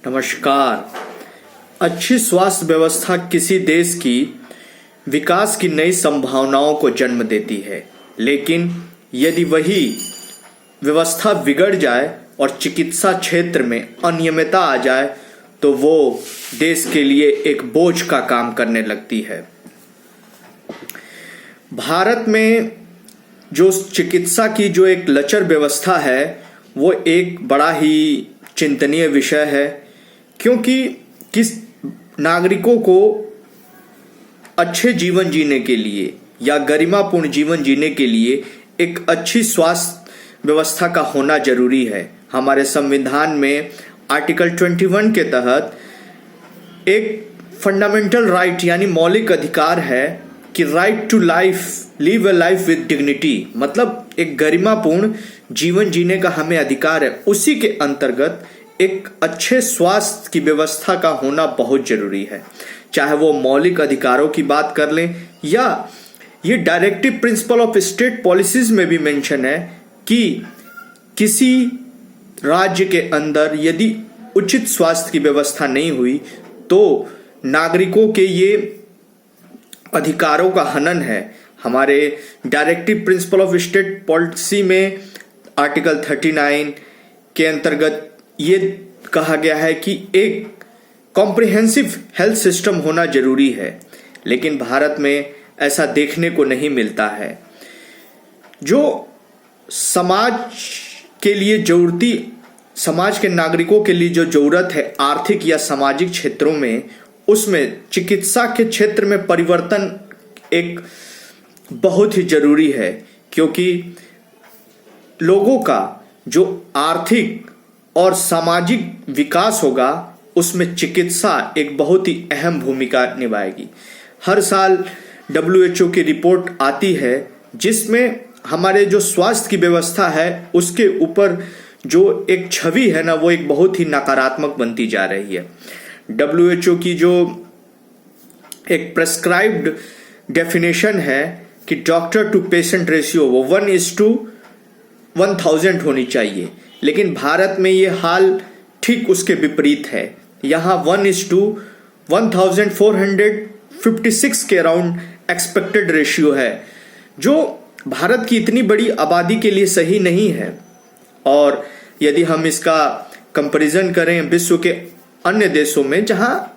नमस्कार। अच्छी स्वास्थ्य व्यवस्था किसी देश की विकास की नई संभावनाओं को जन्म देती है, लेकिन यदि वही व्यवस्था बिगड़ जाए और चिकित्सा क्षेत्र में अनियमितता आ जाए तो वो देश के लिए एक बोझ का काम करने लगती है। भारत में जो चिकित्सा की जो एक लचर व्यवस्था है वो एक बड़ा ही चिंतनीय विषय है, क्योंकि किस नागरिकों को अच्छे जीवन जीने के लिए या गरिमापूर्ण जीवन जीने के लिए एक अच्छी स्वास्थ्य व्यवस्था का होना जरूरी है। हमारे संविधान में आर्टिकल 21 के तहत एक फंडामेंटल राइट यानी मौलिक अधिकार है कि right to life, live a life with dignity, मतलब एक गरिमापूर्ण जीवन जीने का हमें अधिकार है। उसी के अंतर्गत एक अच्छे स्वास्थ्य की व्यवस्था का होना बहुत जरूरी है। चाहे वो मौलिक अधिकारों की बात कर लें या ये directive principle of state policies में भी मेंशन है कि किसी राज्य के अंदर यदि उचित स्वास्थ्य की व्यवस्था नहीं हुई तो नागरिकों के ये अधिकारों का हनन है। हमारे directive principle of state policy में आर्टिकल 39 के अंतर्गत ये कहा गया है कि एक कॉम्प्रिहेंसिव हेल्थ सिस्टम होना जरूरी है, लेकिन भारत में ऐसा देखने को नहीं मिलता है। जो समाज के लिए जरूरती, समाज के नागरिकों के लिए जो जरूरत है आर्थिक या सामाजिक क्षेत्रों में, उसमें चिकित्सा के क्षेत्र में परिवर्तन एक बहुत ही जरूरी है, क्योंकि लोगों का जो आर्थिक और सामाजिक विकास होगा उसमें चिकित्सा एक बहुत ही अहम भूमिका निभाएगी। हर साल WHO की रिपोर्ट आती है जिसमें हमारे जो स्वास्थ्य की व्यवस्था है उसके ऊपर जो एक छवि है ना वो एक बहुत ही नकारात्मक बनती जा रही है। WHO की जो एक प्रेस्क्राइब्ड डेफिनेशन है कि डॉक्टर टू पेशेंट रेशियो वो 1:1000 होनी चाहिए, लेकिन भारत में ये हाल ठीक उसके विपरीत है। यहाँ 1:1456 के अराउंड एक्सपेक्टेड रेशियो है, जो भारत की इतनी बड़ी आबादी के लिए सही नहीं है। और यदि हम इसका कंपैरिजन करें विश्व के अन्य देशों में जहाँ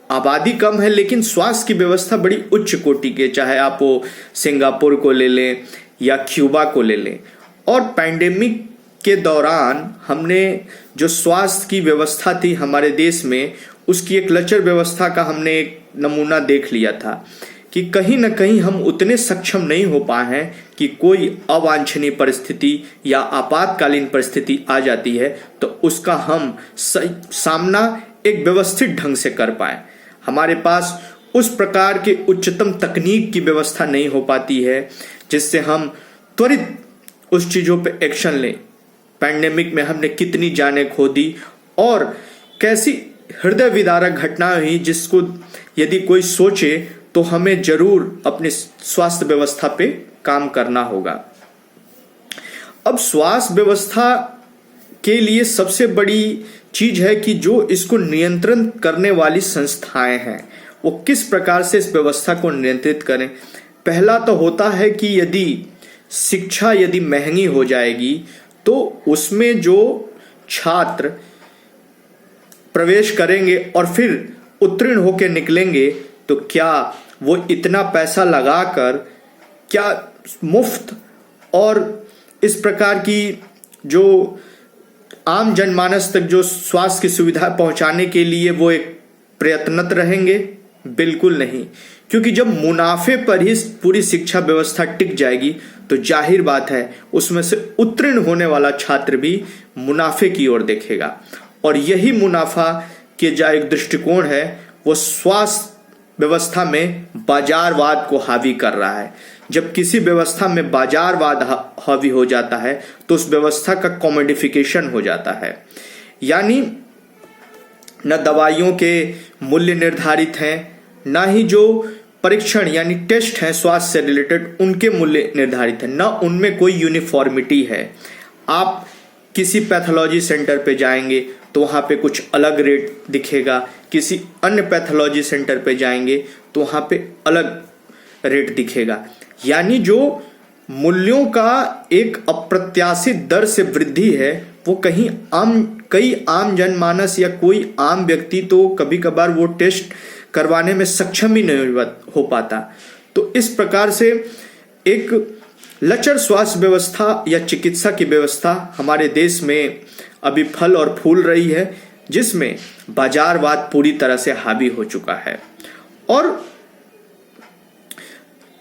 आबादी कम है लेकिन स्वास्थ्य की व्यवस्था बड़ी उच्च कोटि के, चाहे आप वो सिंगापुर को ले लें या क्यूबा को ले लें, और पैंडेमिक के दौरान हमने जो स्वास्थ्य की व्यवस्था थी हमारे देश में उसकी एक लचर व्यवस्था का हमने एक नमूना देख लिया था कि कहीं ना कहीं हम उतने सक्षम नहीं हो पाए हैं कि कोई अवांछनीय परिस्थिति या आपातकालीन परिस्थिति आ जाती है तो उसका हम सामना एक व्यवस्थित ढंग से कर पाए। हमारे पास उस प्रकार के उच्चतम तकनीक की व्यवस्था नहीं हो पाती है जिससे हम त्वरित उस चीज़ों पे एक्शन लें। पैंडेमिक में हमने कितनी जानें खो दी और कैसी हृदय विदारक घटना हुई जिसको यदि कोई सोचे तो हमें जरूर अपनी स्वास्थ्य व्यवस्था पे काम करना होगा। अब स्वास्थ्य व्यवस्था के लिए सबसे बड़ी चीज है कि जो इसको नियंत्रण करने वाली संस्थाएं हैं वो किस प्रकार से इस व्यवस्था को नियंत्रित करें। पहला तो होता है कि यदि शिक्षा यदि महंगी हो जाएगी तो उसमें जो छात्र प्रवेश करेंगे और फिर उत्तीर्ण होकर निकलेंगे तो क्या वो इतना पैसा लगाकर क्या मुफ्त और इस प्रकार की जो आम जनमानस तक जो स्वास्थ्य की सुविधा पहुंचाने के लिए वो एक प्रयत्नरत रहेंगे? बिल्कुल नहीं, क्योंकि जब मुनाफे पर ही पूरी शिक्षा व्यवस्था टिक जाएगी तो जाहिर बात है उसमें से उत्तीर्ण होने वाला छात्र भी मुनाफे की ओर देखेगा, और यही मुनाफा के जो एक दृष्टिकोण है वो स्वास्थ्य व्यवस्था में बाजारवाद को हावी कर रहा है। जब किसी व्यवस्था में बाजारवाद हावी हो जाता है तो उस व्यवस्था का कॉमोडिफिकेशन हो जाता है, यानी न दवाइयों के मूल्य निर्धारित हैं, ना ही जो परीक्षण यानी टेस्ट हैं स्वास्थ्य से रिलेटेड उनके मूल्य निर्धारित हैं, ना उनमें कोई यूनिफॉर्मिटी है। आप किसी पैथोलॉजी सेंटर पे जाएंगे तो वहाँ पे कुछ अलग रेट दिखेगा, किसी अन्य पैथोलॉजी सेंटर पे जाएंगे तो वहाँ पे अलग रेट दिखेगा। यानी जो मूल्यों का एक अप्रत्याशित दर से वृद्धि है वो कई आम जनमानस या कोई आम व्यक्ति तो कभी कभार वो टेस्ट करवाने में सक्षम ही नहीं हो पाता। तो इस प्रकार से एक लचर स्वास्थ्य व्यवस्था या चिकित्सा की व्यवस्था हमारे देश में अभी फल और फूल रही है, जिसमें बाजारवाद पूरी तरह से हावी हो चुका है। और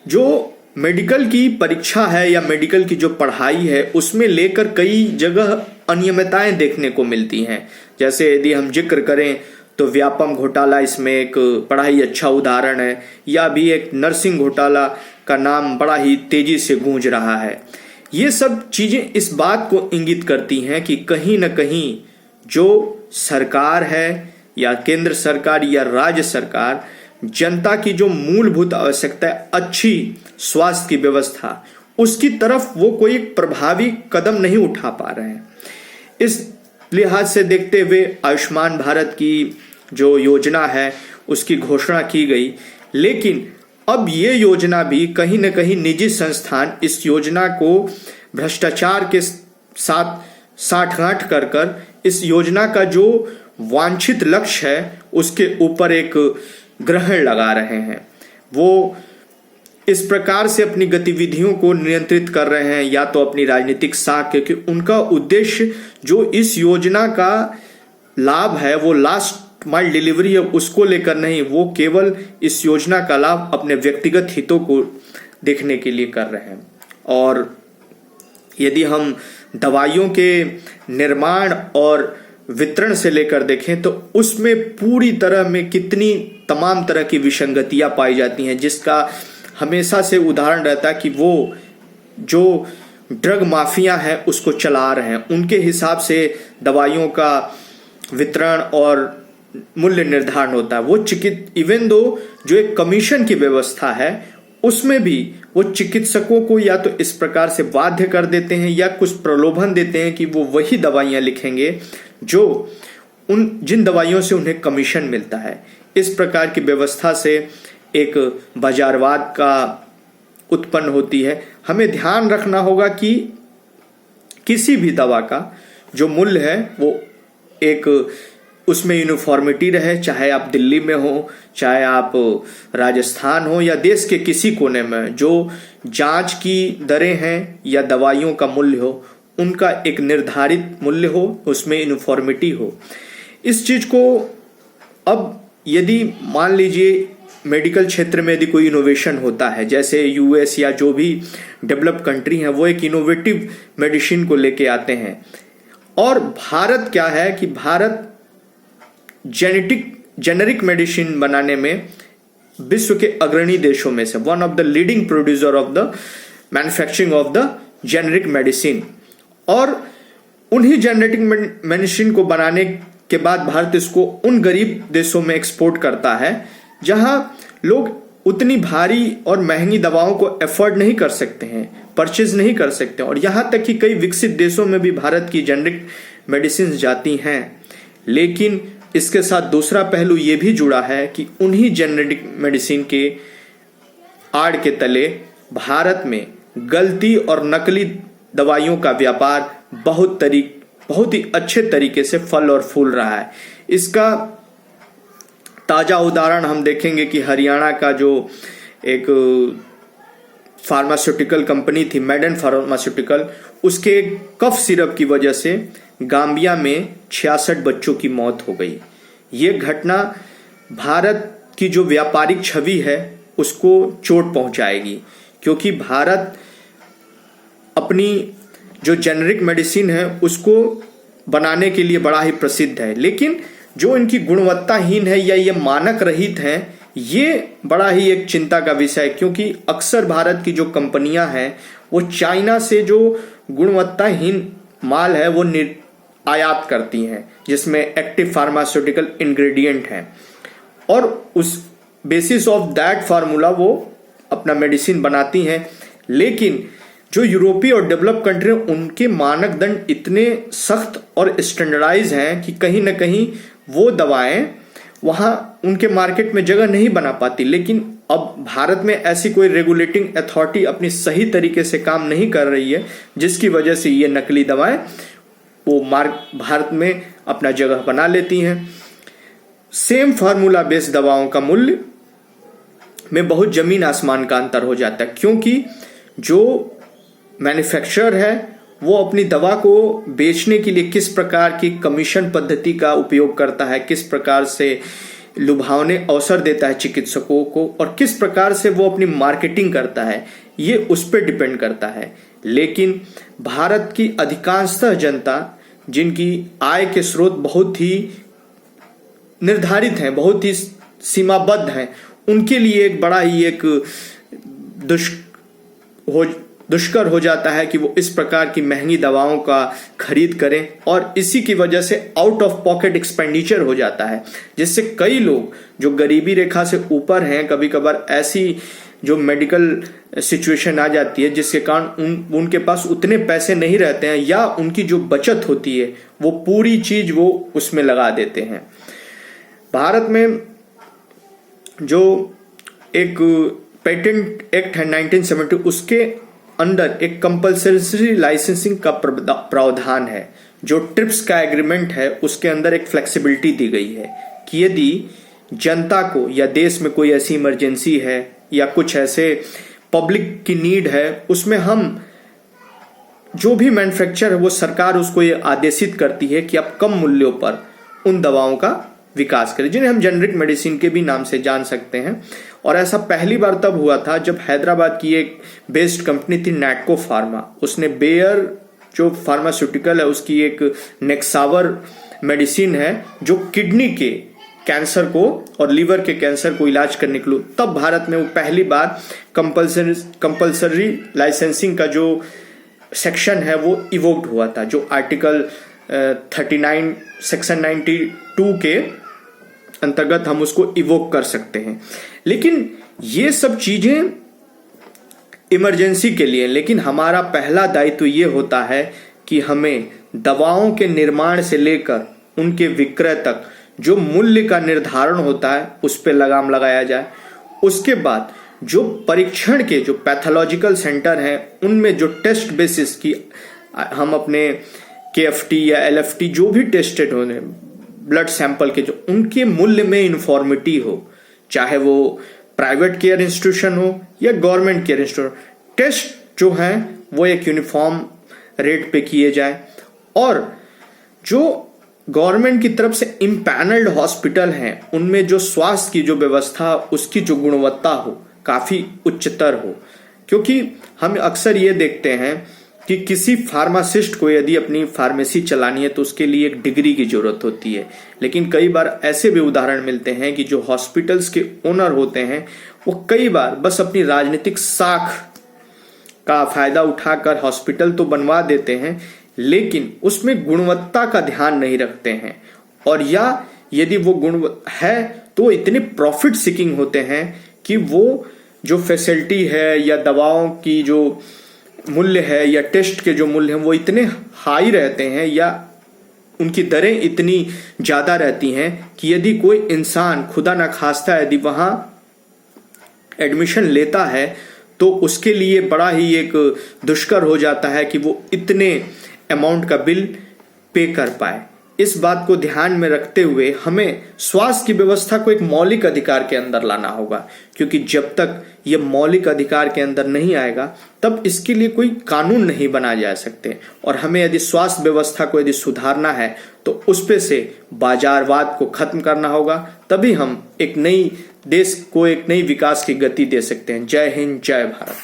जो मेडिकल की परीक्षा है या मेडिकल की जो पढ़ाई है उसमें लेकर कई जगह अनियमितताएं देखने को मिलती हैं। जैसे यदि हम जिक्र करें तो व्यापम घोटाला इसमें एक बड़ा ही अच्छा उदाहरण है, या भी एक नर्सिंग घोटाला का नाम बड़ा ही तेजी से गूंज रहा है। ये सब चीजें इस बात को इंगित करती हैं कि कहीं न कहीं जो सरकार है या केंद्र सरकार या राज्य सरकार जनता की जो मूलभूत आवश्यकता है, अच्छी स्वास्थ्य की व्यवस्था, उसकी तरफ वो कोई प्रभावी कदम नहीं उठा पा रहे हैं। इस लिहाज से देखते हुए आयुष्मान भारत की जो योजना है उसकी घोषणा की गई, लेकिन अब ये योजना भी कहीं न कहीं निजी संस्थान इस योजना को भ्रष्टाचार के साथ साठगांठ कर इस योजना का जो वांछित लक्ष्य है उसके ऊपर एक ग्रहण लगा रहे हैं। वो इस प्रकार से अपनी गतिविधियों को नियंत्रित कर रहे हैं, या तो अपनी राजनीतिक साख, क्योंकि उनका उद्देश्य जो इस योजना का लाभ है वो लास्ट माइल डिलीवरी है, उसको लेकर नहीं, वो केवल इस योजना का लाभ अपने व्यक्तिगत हितों को देखने के लिए कर रहे हैं। और यदि हम दवाइयों के निर्माण और वितरण से लेकर देखें तो उसमें पूरी तरह में कितनी तमाम तरह की विसंगतियां पाई जाती हैं, जिसका हमेशा से उदाहरण रहता है कि वो जो ड्रग माफिया है उसको चला रहे हैं, उनके हिसाब से दवाइयों का वितरण और मूल्य निर्धारण होता है। वो इवन दो जो एक कमीशन की व्यवस्था है उसमें भी वो चिकित्सकों को या तो इस प्रकार से बाध्य कर देते हैं या कुछ प्रलोभन देते हैं कि वो वही दवाइयां लिखेंगे जो जिन दवाइयों से उन्हें कमीशन मिलता है। इस प्रकार की व्यवस्था से एक बाजारवाद का उत्पन्न होती है। हमें ध्यान रखना होगा कि किसी भी दवा का जो मूल्य है वो एक उसमें यूनिफॉर्मिटी रहे, चाहे आप दिल्ली में हो, चाहे आप राजस्थान हो या देश के किसी कोने में। जो जांच की दरें हैं या दवाइयों का मूल्य हो उनका एक निर्धारित मूल्य हो, उसमें यूनिफॉर्मिटी हो। इस चीज को अब यदि मान लीजिए मेडिकल क्षेत्र में यदि कोई इनोवेशन होता है, जैसे यूएस या जो भी डेवलप्ड कंट्री हैं वो एक इनोवेटिव मेडिसिन को लेके आते हैं, और भारत क्या है कि भारत जेनेरिक मेडिसिन बनाने में विश्व के अग्रणी देशों में से one of the leading producer of the manufacturing of the generic medicine. और उन्हीं जेनेरिक मेडिसिन को बनाने के बाद भारत इसको उन गरीब देशों में एक्सपोर्ट करता है जहां लोग उतनी भारी और महंगी दवाओं को एफोर्ड नहीं कर सकते हैं, परचेज नहीं कर सकते। और यहां तक कि कई विकसित देशों में भी भारत की जेनेरिक मेडिसिन जाती हैं। लेकिन इसके साथ दूसरा पहलू ये भी जुड़ा है कि उन्हीं जेनेरिक मेडिसिन के आड़ के तले भारत में गलती और नकली दवाइयों का व्यापार बहुत ही अच्छे तरीके से फल और फूल रहा है। इसका ताजा उदाहरण हम देखेंगे कि हरियाणा का जो एक फार्मास्यूटिकल कंपनी थी मेडन फार्मास्यूटिकल, उसके कफ सिरप की वजह से गाम्बिया में 66 बच्चों की मौत हो गई। ये घटना भारत की जो व्यापारिक छवि है उसको चोट पहुंचाएगी, क्योंकि भारत अपनी जो जेनेरिक मेडिसिन है उसको बनाने के लिए बड़ा ही प्रसिद्ध है, लेकिन जो इनकी गुणवत्ताहीन है या ये मानक रहित है, ये बड़ा ही एक चिंता का विषय है। क्योंकि अक्सर भारत की जो कंपनियां हैं वो चाइना से जो गुणवत्ताहीन माल है वो आयात करती हैं, जिसमें एक्टिव फार्मास्यूटिकल इंग्रेडिएंट हैं, और उस बेसिस ऑफ दैट फार्मूला वो अपना मेडिसिन बनाती हैं। लेकिन जो यूरोपीय और डेवलप कंट्री उनके मानदंड इतने सख्त और स्टैंडर्डाइज हैं कि कहीं ना कहीं वो दवाएं वहाँ उनके मार्केट में जगह नहीं बना पाती। लेकिन अब भारत में ऐसी कोई रेगुलेटिंग अथॉरिटी अपनी सही तरीके से काम नहीं कर रही है, जिसकी वजह से ये नकली दवाएं वो भारत में अपना जगह बना लेती हैं। सेम फार्मूला बेस्ड दवाओं का मूल्य में बहुत जमीन आसमान का अंतर हो जाता है, क्योंकि जो मैन्युफैक्चरर है वो अपनी दवा को बेचने के लिए किस प्रकार की कमीशन पद्धति का उपयोग करता है, किस प्रकार से लुभावने अवसर देता है चिकित्सकों को, और किस प्रकार से वो अपनी मार्केटिंग करता है, ये उस पर डिपेंड करता है। लेकिन भारत की अधिकांशतः जनता जिनकी आय के स्रोत बहुत ही निर्धारित हैं, बहुत ही सीमाबद्ध हैं, उनके लिए एक बड़ा ही एक दुष्कर हो जाता है कि वो इस प्रकार की महंगी दवाओं का खरीद करें, और इसी की वजह से आउट ऑफ पॉकेट एक्सपेंडिचर हो जाता है, जिससे कई लोग जो गरीबी रेखा से ऊपर हैं, कभी कभार ऐसी जो मेडिकल सिचुएशन आ जाती है जिसके कारण उनके पास उतने पैसे नहीं रहते हैं, या उनकी जो बचत होती है वो पूरी चीज वो उसमें लगा देते हैं। भारत में जो एक पेटेंट एक्ट है 1970, उसके अंदर एक कंपल्सरी लाइसेंसिंग का प्रावधान है। जो ट्रिप्स का एग्रीमेंट है उसके अंदर एक फ्लेक्सिबिलिटी दी गई है कि यदि जनता को या देश में कोई ऐसी इमरजेंसी है या कुछ ऐसे पब्लिक की नीड है, उसमें हम जो भी मैन्युफैक्चर है वो सरकार उसको ये आदेशित करती है कि आप कम मूल्यों पर उन दवाओं का विकास करें, जिन्हें हम जेनरिक मेडिसिन के भी नाम से जान सकते हैं। और ऐसा पहली बार तब हुआ था जब हैदराबाद की एक बेस्ड कंपनी थी नैटको फार्मा, उसने बेयर जो फार्मास्यूटिकल है उसकी एक नेक्सावर मेडिसिन है जो किडनी के कैंसर को और लीवर के कैंसर को इलाज करने के लिए, तब भारत में वो पहली बार कंपल्सरी लाइसेंसिंग का जो सेक्शन है वो इवोक्ड हुआ था, जो आर्टिकल 39 सेक्शन 92 के अंतर्गत हम उसको इवोक कर सकते हैं। लेकिन ये सब चीजें इमरजेंसी के लिए, लेकिन हमारा पहला दायित्व ये होता है कि हमें दवाओं के निर्माण से लेकर उनके विक्रय तक जो मूल्य का निर्धारण होता है उस पर लगाम लगाया जाए। उसके बाद जो परीक्षण के जो पैथोलॉजिकल सेंटर हैं उनमें जो टेस्ट बेसिस की हम अपने KFT या LFT जो भी टेस्टेड हो ब्लड सैंपल के, जो उनके मूल्य में यूनिफॉर्मिटी हो, चाहे वो प्राइवेट केयर इंस्टीट्यूशन हो या गवर्नमेंट केयर इंस्टीट्यूशन, टेस्ट जो है वो एक यूनिफॉर्म रेट पे किए जाए। और जो गवर्नमेंट की तरफ से इम्पैनल्ड हॉस्पिटल हैं उनमें जो स्वास्थ्य की जो व्यवस्था उसकी जो गुणवत्ता हो काफी उच्चतर हो, क्योंकि हम अक्सर ये देखते हैं कि किसी फार्मासिस्ट को यदि अपनी फार्मेसी चलानी है तो उसके लिए एक डिग्री की जरूरत होती है। लेकिन कई बार ऐसे भी उदाहरण मिलते हैं कि जो हॉस्पिटल्स के ओनर होते हैं वो कई बार बस अपनी राजनीतिक साख का फायदा उठाकर हॉस्पिटल तो बनवा देते हैं, लेकिन उसमें गुणवत्ता का ध्यान नहीं रखते हैं, और या यदि वो गुण है तो इतने प्रॉफिट सीकिंग होते हैं कि वो जो फैसिलिटी है या दवाओं की जो मूल्य है या टेस्ट के जो मूल्य हैं वो इतने हाई रहते हैं या उनकी दरें इतनी ज्यादा रहती हैं कि यदि कोई इंसान खुदा ना खास्ता यदि वहां एडमिशन लेता है तो उसके लिए बड़ा ही एक दुष्कर हो जाता है कि वो इतने अमाउंट का बिल पे कर पाए। इस बात को ध्यान में रखते हुए हमें स्वास्थ्य की व्यवस्था को एक मौलिक अधिकार के अंदर लाना होगा, क्योंकि जब तक ये मौलिक अधिकार के अंदर नहीं आएगा तब इसके लिए कोई कानून नहीं बनाए जा सकते। और हमें यदि स्वास्थ्य व्यवस्था को यदि सुधारना है तो उस पे से बाजारवाद को खत्म करना होगा, तभी हम एक नई देश को एक नई विकास की गति दे सकते हैं। जय हिंद, जय भारत।